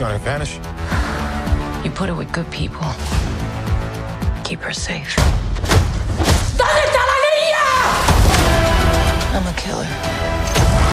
gonna vanish. You put her with good people. Keep her safe. I'm a killer.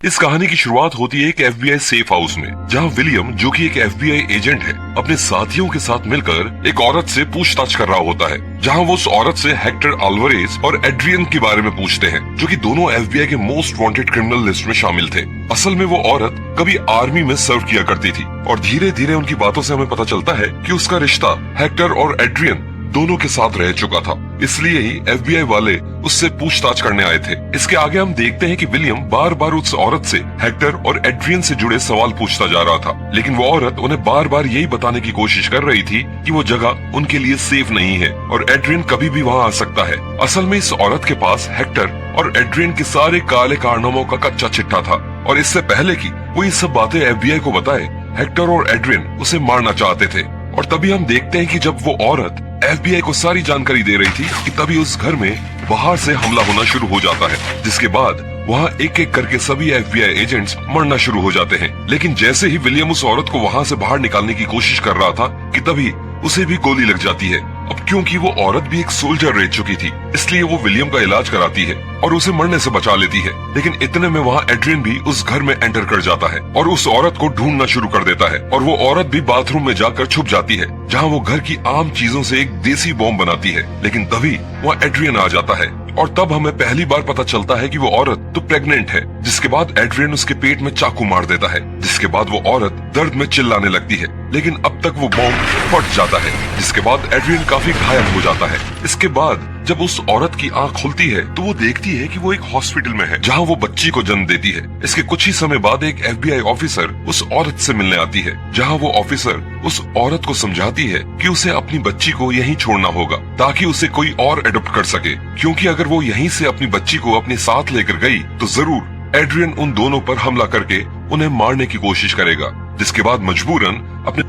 इस कहानी की शुरुआत होती है एक FBI सेफ हाउस में, जहां विलियम, जो कि एक FBI एजेंट है, अपने साथियों के साथ मिलकर एक औरत से पूछताछ कर रहा होता है, जहां वो उस औरत से हेक्टर अल्वारेज और एड्रियन के बारे में पूछते हैं, जो कि दोनों FBI के मोस्ट वांटेड क्रिमिनल लिस्ट में शामिल थे। असल में वो औरत कभी आर्मी में सर्व किया करती थी और धीरे धीरे उनकी बातों से हमें पता चलता है कि उसका रिश्ता हेक्टर और एड्रियन दोनों के साथ रह चुका था, इसलिए ही FBI वाले उससे पूछताछ करने आए थे। इसके आगे हम देखते हैं कि विलियम बार बार उस औरत से हेक्टर और एड्रियन से जुड़े सवाल पूछता जा रहा था, लेकिन वो औरत उन्हें बार बार यही बताने की कोशिश कर रही थी कि वो जगह उनके लिए सेफ नहीं है और एड्रियन कभी भी वहाँ आ सकता है। असल में इस औरत के पास हेक्टर और एड्रियन के सारे काले कारनामों का कच्चा चिट्ठा था और इससे पहले कि वो ये सब बातें FBI को बताए, हेक्टर और एड्रियन उसे मारना चाहते थे। और तभी हम देखते हैं कि जब वो औरत FBI को सारी जानकारी दे रही थी कि तभी उस घर में बाहर से हमला होना शुरू हो जाता है, जिसके बाद वहाँ एक एक करके सभी FBI एजेंट्स मरना शुरू हो जाते हैं। लेकिन जैसे ही विलियम उस औरत को वहाँ से बाहर निकालने की कोशिश कर रहा था कि तभी उसे भी गोली लग जाती है। अब क्योंकि वो औरत भी एक सोल्जर रह चुकी थी, इसलिए वो विलियम का इलाज कराती है और उसे मरने से बचा लेती है। लेकिन इतने में वहाँ एड्रियन भी उस घर में एंटर कर जाता है और उस औरत को ढूंढना शुरू कर देता है और वो औरत भी बाथरूम में जाकर छुप जाती है, जहाँ वो घर की आम चीजों से एक देसी बॉम्ब बनाती है। लेकिन तभी वहाँ एड्रियन आ जाता है और तब हमें पहली बार पता चलता है कि वो औरत तो प्रेग्नेंट है, जिसके बाद एड्रियन उसके पेट में चाकू मार देता है, जिसके बाद वो औरत दर्द में चिल्लाने लगती है। लेकिन अब तक वो बॉम्ब फट जाता है, जिसके बाद एड्रियन काफी घायल हो जाता है। इसके बाद जब उस औरत की आंख खुलती है तो वो देखती है कि वो एक हॉस्पिटल में है, जहां वो बच्ची को जन्म देती है। इसके कुछ ही समय बाद एक FBI ऑफिसर उस औरत से मिलने आती है, जहां वो ऑफिसर उस औरत को समझाती है कि उसे अपनी बच्ची को यहीं छोड़ना होगा ताकि उसे कोई और एडॉप्ट कर सके, क्योंकि अगर वो यहीं से अपनी बच्ची को अपने साथ लेकर गई तो जरूर एड्रियन उन दोनों पर हमला करके उन्हें मारने की कोशिश करेगा। जिसके बाद मजबूरन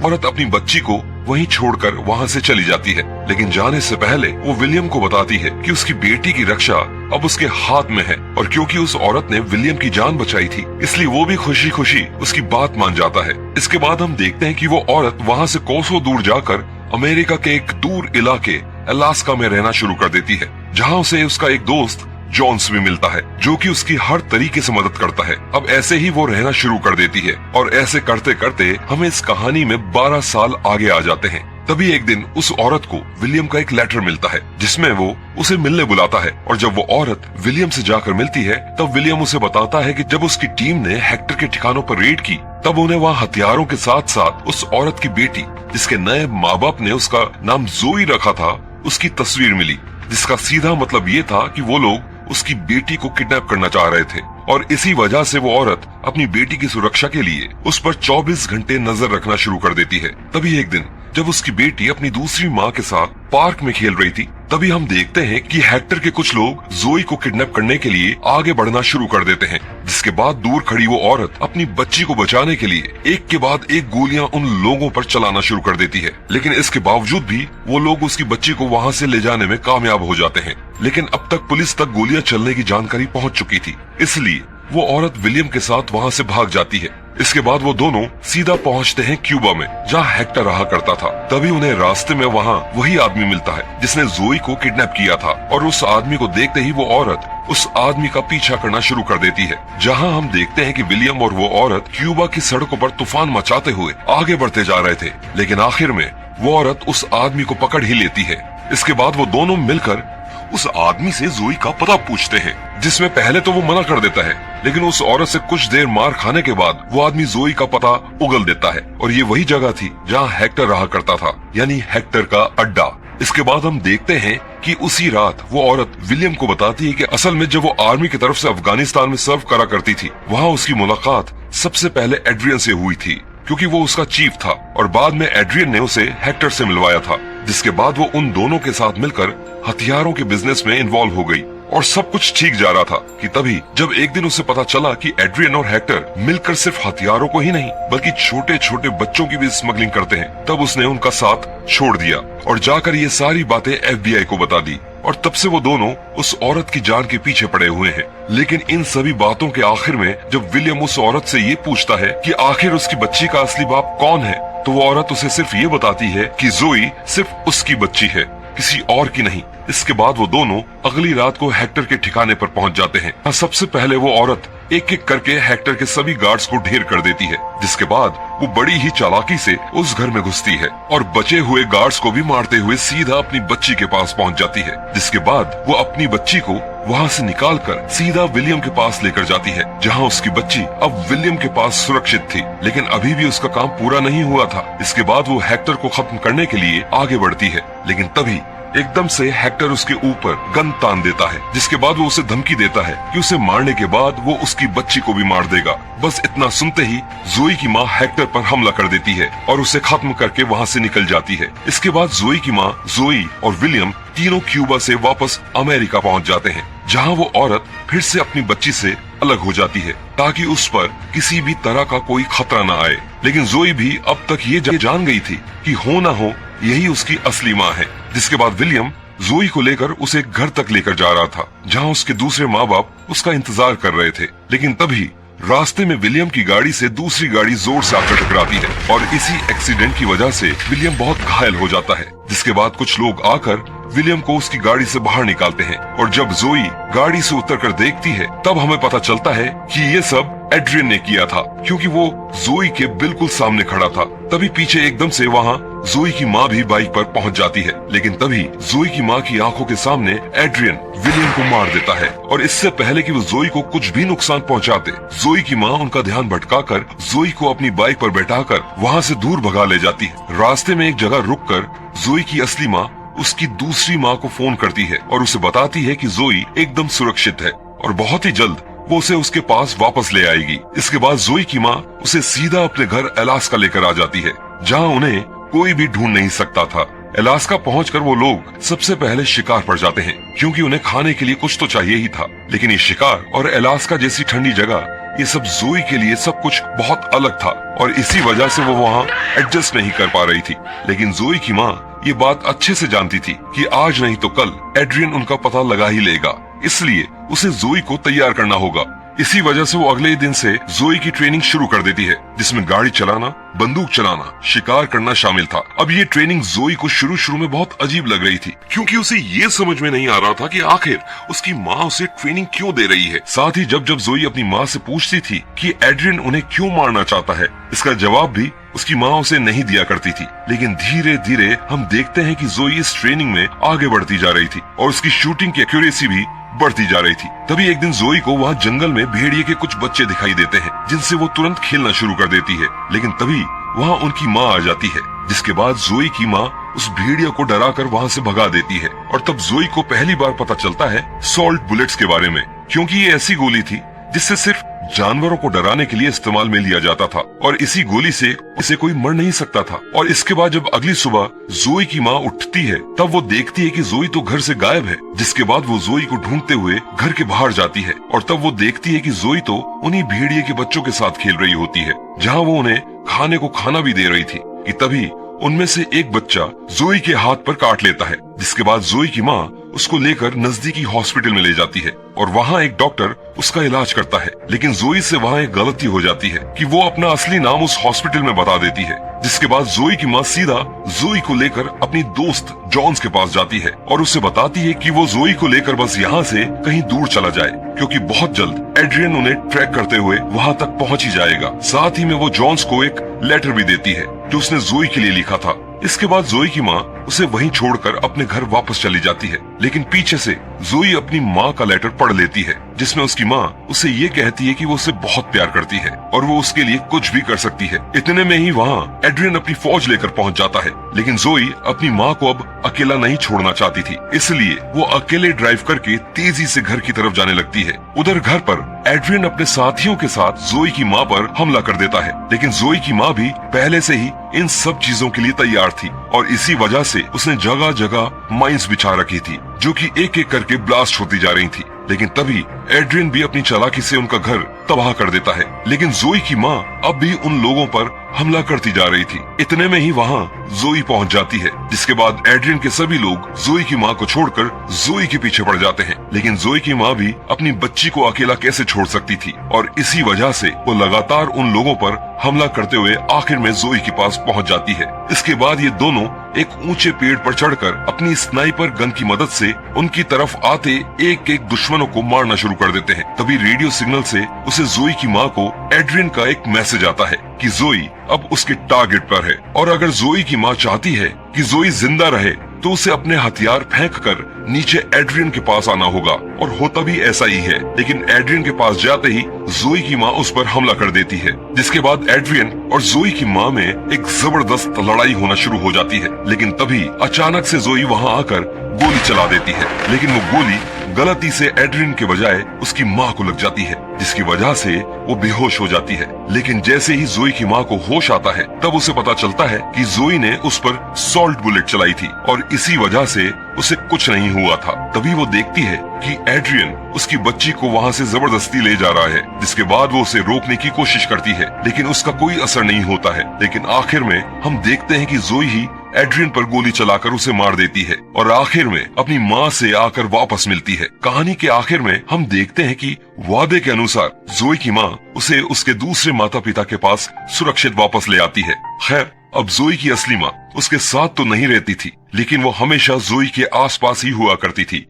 औरत अपनी बच्ची को वहीं छोड़कर वहां से चली जाती है। लेकिन जाने से पहले वो विलियम को बताती है कि उसकी बेटी की रक्षा अब उसके हाथ में है और क्योंकि उस औरत ने विलियम की जान बचाई थी, इसलिए वो भी खुशी खुशी उसकी बात मान जाता है। इसके बाद हम देखते हैं कि वो औरत वहां से कोसों दूर जाकर अमेरिका के एक दूर इलाके अलास्का में रहना शुरू कर देती है, जहाँ उसे उसका एक दोस्त जॉन्स भी मिलता है, जो कि उसकी हर तरीके से मदद करता है। अब ऐसे ही वो रहना शुरू कर देती है और ऐसे करते करते हमें इस कहानी में 12 साल आगे आ जाते हैं। तभी एक दिन उस औरत को विलियम का एक लेटर मिलता है, जिसमें वो उसे मिलने बुलाता है और जब वो औरत विलियम से जाकर मिलती है तब विलियम उसे बताता है कि जब उसकी टीम ने हेक्टर के ठिकानों पर रेड की तब उन्हें वहाँ हथियारों के साथ साथ उस औरत की बेटी, जिसके नए माँ बाप ने उसका नाम जोई रखा था, उसकी तस्वीर मिली, जिसका सीधा मतलब ये था कि वो लोग उसकी बेटी को किडनैप करना चाह रहे थे और इसी वजह से वो औरत अपनी बेटी की सुरक्षा के लिए उस पर 24 घंटे नजर रखना शुरू कर देती है। तभी एक दिन जब उसकी बेटी अपनी दूसरी माँ के साथ पार्क में खेल रही थी, तभी हम देखते हैं कि हेक्टर के कुछ लोग जोई को किडनैप करने के लिए आगे बढ़ना शुरू कर देते हैं, जिसके बाद दूर खड़ी वो औरत अपनी बच्ची को बचाने के लिए एक के बाद एक गोलियां उन लोगों पर चलाना शुरू कर देती है। लेकिन इसके बावजूद भी वो लोग उसकी बच्ची को वहाँ से ले जाने में कामयाब हो जाते हैं। लेकिन अब तक पुलिस तक गोलियां चलने की जानकारी पहुँच चुकी थी, इसलिए वो औरत विलियम के साथ वहाँ से भाग जाती है। इसके बाद वो दोनों सीधा पहुँचते हैं क्यूबा में, जहाँ हेक्टर रहा करता था। तभी उन्हें रास्ते में वहाँ वही आदमी मिलता है जिसने जोई को किडनैप किया था और उस आदमी को देखते ही वो औरत उस आदमी का पीछा करना शुरू कर देती है, जहाँ हम देखते हैं कि विलियम और वो औरत क्यूबा की सड़कों पर तूफान मचाते हुए आगे बढ़ते जा रहे थे। लेकिन आखिर में वो औरत उस आदमी को पकड़ ही लेती है। इसके बाद वो दोनों मिलकर उस आदमी से जोई का पता पूछते हैं, जिसमें पहले तो वो मना कर देता है, लेकिन उस औरत से कुछ देर मार खाने के बाद वो आदमी जोई का पता उगल देता है और ये वही जगह थी जहाँ हेक्टर रहा करता था, यानी हेक्टर का अड्डा। इसके बाद हम देखते हैं कि उसी रात वो औरत विलियम को बताती है कि असल में जब वो आर्मी की तरफ से अफगानिस्तान में सर्व करा करती थी, वहाँ उसकी मुलाकात सबसे पहले एड्रियन से हुई थी, क्योंकि वो उसका चीफ था और बाद में एड्रियन ने उसे हेक्टर से मिलवाया था। जिसके बाद वो उन दोनों के साथ मिलकर हथियारों के बिजनेस में इन्वॉल्व हो गई और सब कुछ ठीक जा रहा था कि तभी जब एक दिन उसे पता चला कि एड्रियन और हेक्टर मिलकर सिर्फ हथियारों को ही नहीं बल्कि छोटे छोटे बच्चों की भी स्मगलिंग करते हैं, तब उसने उनका साथ छोड़ दिया और जाकर ये सारी बातें FBI को बता दी। और तब से वो दोनों उस औरत की जान के पीछे पड़े हुए हैं। लेकिन इन सभी बातों के आखिर में जब विलियम उस औरत से ये पूछता है कि आखिर उसकी बच्ची का असली बाप कौन है, तो वो औरत उसे सिर्फ ये बताती है कि जोई सिर्फ उसकी बच्ची है, किसी और की नहीं। इसके बाद वो दोनों अगली रात को हेक्टर के ठिकाने पर पहुंच जाते हैं। सबसे पहले वो औरत एक एक करके हेक्टर के सभी गार्ड्स को ढेर कर देती है, जिसके बाद वो बड़ी ही चालाकी से उस घर में घुसती है और बचे हुए गार्ड्स को भी मारते हुए सीधा अपनी बच्ची के पास पहुंच जाती है। जिसके बाद वो अपनी बच्ची को वहाँ से निकालकर सीधा विलियम के पास लेकर जाती है, जहाँ उसकी बच्ची अब विलियम के पास सुरक्षित थी। लेकिन अभी भी उसका काम पूरा नहीं हुआ था। इसके बाद वो हेक्टर को खत्म करने के लिए आगे बढ़ती है, लेकिन तभी एकदम से हेक्टर उसके ऊपर गन तान देता है, जिसके बाद वो उसे धमकी देता है कि उसे मारने के बाद वो उसकी बच्ची को भी मार देगा। बस इतना सुनते ही जोई की माँ हेक्टर पर हमला कर देती है और उसे खत्म करके वहाँ से निकल जाती है। इसके बाद जोई की माँ, जोई और विलियम तीनों क्यूबा से वापस अमेरिका पहुँच जाते हैं, जहाँ वो औरत फिर से अपनी बच्ची से अलग हो जाती है ताकि उस पर किसी भी तरह का कोई खतरा न आए। लेकिन जोई भी अब तक ये जान गई थी कि हो ना हो यही उसकी असली माँ है। जिसके बाद विलियम जोई को लेकर उसे घर तक लेकर जा रहा था, जहाँ उसके दूसरे माँ बाप उसका इंतजार कर रहे थे। लेकिन तभी रास्ते में विलियम की गाड़ी से दूसरी गाड़ी जोर से आकर टकराती है और इसी एक्सीडेंट की वजह से विलियम बहुत घायल हो जाता है। जिसके बाद कुछ लोग आकर विलियम को उसकी गाड़ी से बाहर निकालते हैं और जब जोई गाड़ी से उतरकर देखती है तब हमें पता चलता है कि ये सब एड्रियन ने किया था, क्योंकि वो जोई के बिल्कुल सामने खड़ा था। तभी पीछे एकदम से वहाँ जोई की माँ भी बाइक पर पहुँच जाती है, लेकिन तभी जोई की माँ की आंखों के सामने एड्रियन विलियम को मार देता है और इससे पहले कि वो जोई को कुछ भी नुकसान पहुँचाते, जोई की माँ उनका ध्यान भटकाकर जोई को अपनी बाइक पर बैठाकर वहाँ से दूर भगा ले जाती है। रास्ते में एक जगह रुककर जोई की असली माँ उसकी दूसरी माँ को फोन करती है और उसे बताती है कि जोई एकदम सुरक्षित है और बहुत ही जल्द वो उसे उसके पास वापस ले आएगी। इसके बाद जोई की माँ उसे सीधा अपने घर अलास्का लेकर आ जाती है, जहाँ उन्हें कोई भी ढूंढ नहीं सकता था। अलास्का पहुंचकर वो लोग सबसे पहले शिकार पर जाते हैं, क्योंकि उन्हें खाने के लिए कुछ तो चाहिए ही था। लेकिन ये शिकार और अलास्का जैसी ठंडी जगह, ये सब जोई के लिए सब कुछ बहुत अलग था और इसी वजह से वो वहाँ एडजस्ट नहीं कर पा रही थी। लेकिन जोई की माँ ये बात अच्छे से जानती थी कि आज नहीं तो कल एड्रियन उनका पता लगा ही लेगा, इसलिए उसे जोई को तैयार करना होगा। इसी वजह से वो अगले दिन से जोई की ट्रेनिंग शुरू कर देती है, जिसमें गाड़ी चलाना, बंदूक चलाना, शिकार करना शामिल था। अब ये ट्रेनिंग जोई को शुरू में बहुत अजीब लग रही थी, क्योंकि उसे ये समझ में नहीं आ रहा था कि आखिर उसकी माँ उसे ट्रेनिंग क्यों दे रही है। साथ ही जब जोई अपनी माँ से पूछती थी कि एड्रियन उन्हें क्यों मारना चाहता है, इसका जवाब भी उसकी माँ उसे नहीं दिया करती थी। लेकिन धीरे धीरे हम देखते हैं कि जोई इस ट्रेनिंग में आगे बढ़ती जा रही थी और उसकी शूटिंग की एक्यूरेसी भी बढ़ती जा रही थी। तभी एक दिन जोई को वहाँ जंगल में भेड़िए के कुछ बच्चे दिखाई देते हैं, जिनसे वो तुरंत खेलना शुरू कर देती है। लेकिन तभी वहाँ उनकी माँ आ जाती है, जिसके बाद जोई की माँ उस भेड़िया को डराकर वहाँ से भगा देती है और तब जोई को पहली बार पता चलता है सॉल्ट बुलेट्स के बारे में, क्योंकि ये ऐसी गोली थी जिससे सिर्फ जानवरों को डराने के लिए इस्तेमाल में लिया जाता था और इसी गोली से इसे कोई मर नहीं सकता था। और इसके बाद जब अगली सुबह जोई की माँ उठती है तब वो देखती है कि जोई तो घर से गायब है। जिसके बाद वो जोई को ढूंढते हुए घर के बाहर जाती है और तब वो देखती है कि जोई तो उन्हीं भेड़िए के बच्चों के साथ खेल रही होती है, जहाँ वो उन्हें खाने को खाना भी दे रही थी कि तभी उनमें से एक बच्चा जोई के हाथ पर काट लेता है। जिसके बाद जोई की माँ उसको लेकर नजदीकी हॉस्पिटल में ले जाती है और वहाँ एक डॉक्टर उसका इलाज करता है। लेकिन जोई से वहाँ एक गलती हो जाती है कि वो अपना असली नाम उस हॉस्पिटल में बता देती है। जिसके बाद जोई की माँ सीधा जोई को लेकर अपनी दोस्त जॉन्स के पास जाती है और उसे बताती है कि वो जोई को लेकर बस यहाँ से कहीं दूर चला जाए, क्योंकि बहुत जल्द एड्रियन उन्हें ट्रैक करते हुए वहाँ तक पहुँच ही जाएगा। साथ ही में वो जॉन्स को एक लेटर भी देती है जो उसने जोई के लिए लिखा था। इसके बाद जोई की माँ उसे वहीं छोड़कर अपने घर वापस चली जाती है, लेकिन पीछे से जोई अपनी माँ का लेटर पढ़ लेती है, जिसमें उसकी माँ उसे ये कहती है कि वो उसे बहुत प्यार करती है और वो उसके लिए कुछ भी कर सकती है। इतने में ही वहाँ एड्रियन अपनी फौज लेकर पहुँच जाता है, लेकिन जोई अपनी माँ को अब अकेला नहीं छोड़ना चाहती थी, इसलिए वो अकेले ड्राइव करके तेजी से घर की तरफ जाने लगती है। उधर घर पर एड्रियन अपने साथियों के साथ जोई की माँ पर हमला कर देता है, लेकिन जोई की माँ भी पहले से ही इन सब चीजों के लिए तैयार थी और इसी वजह से उसने जगह जगह माइंस बिछा रखी थी, जो कि एक एक करके ब्लास्ट होती जा रही थी। लेकिन तभी एड्रियन भी अपनी चालाकी से उनका घर तबाह कर देता है। लेकिन जोई की माँ अब भी उन लोगों पर हमला करती जा रही थी। इतने में ही वहाँ जोई पहुँच जाती है, जिसके बाद एड्रियन के सभी लोग जोई की माँ को छोड़कर जोई के पीछे पड़ जाते हैं। लेकिन जोई की माँ भी अपनी बच्ची को अकेला कैसे छोड़ सकती थी, और इसी वजह से वो लगातार उन लोगों पर हमला करते हुए आखिर में जोई के पास पहुँच जाती है। इसके बाद ये दोनों एक ऊंचे पेड़ पर चढ़कर अपनी स्नाइपर गन की मदद से उनकी तरफ आते एक एक दुश्मनों को मारना शुरू कर देते हैं। तभी रेडियो सिग्नल से उसे जोई की माँ को एड्रियन का एक मैसेज आता है कि जोई अब उसके टारगेट पर है, और अगर जोई की माँ चाहती है कि जोई जिंदा रहे तो उसे अपने हथियार फेंककर नीचे एड्रियन के पास आना होगा। और होता भी ऐसा ही है, लेकिन एड्रियन के पास जाते ही जोई की माँ उस पर हमला कर देती है, जिसके बाद एड्रियन और जोई की माँ में एक जबरदस्त लड़ाई होना शुरू हो जाती है। लेकिन तभी अचानक से जोई वहाँ आकर गोली चला देती है, लेकिन वो गोली गलती से एड्रियन के बजाय उसकी माँ को लग जाती है, जिसकी वजह से वो बेहोश हो जाती है। लेकिन जैसे ही जोई की माँ को होश आता है, तब उसे पता चलता है कि जोई ने उस पर सॉल्ट बुलेट चलाई थी और इसी वजह से उसे कुछ नहीं हुआ था। तभी वो देखती है कि एड्रियन उसकी बच्ची को वहाँ से जबरदस्ती ले जा रहा है, जिसके बाद वो उसे रोकने की कोशिश करती है, लेकिन उसका कोई असर नहीं होता है। लेकिन आखिर में हम देखते हैं कि जोई ही एड्रियन पर गोली चलाकर उसे मार देती है और आखिर में अपनी माँ से आकर वापस मिलती है। कहानी के आखिर में हम देखते हैं कि वादे के अनुसार जोई की माँ उसे उसके दूसरे माता पिता के पास सुरक्षित वापस ले आती है। खैर, अब जोई की असली माँ उसके साथ तो नहीं रहती थी, लेकिन वो हमेशा जोई के आसपास ही हुआ करती थी।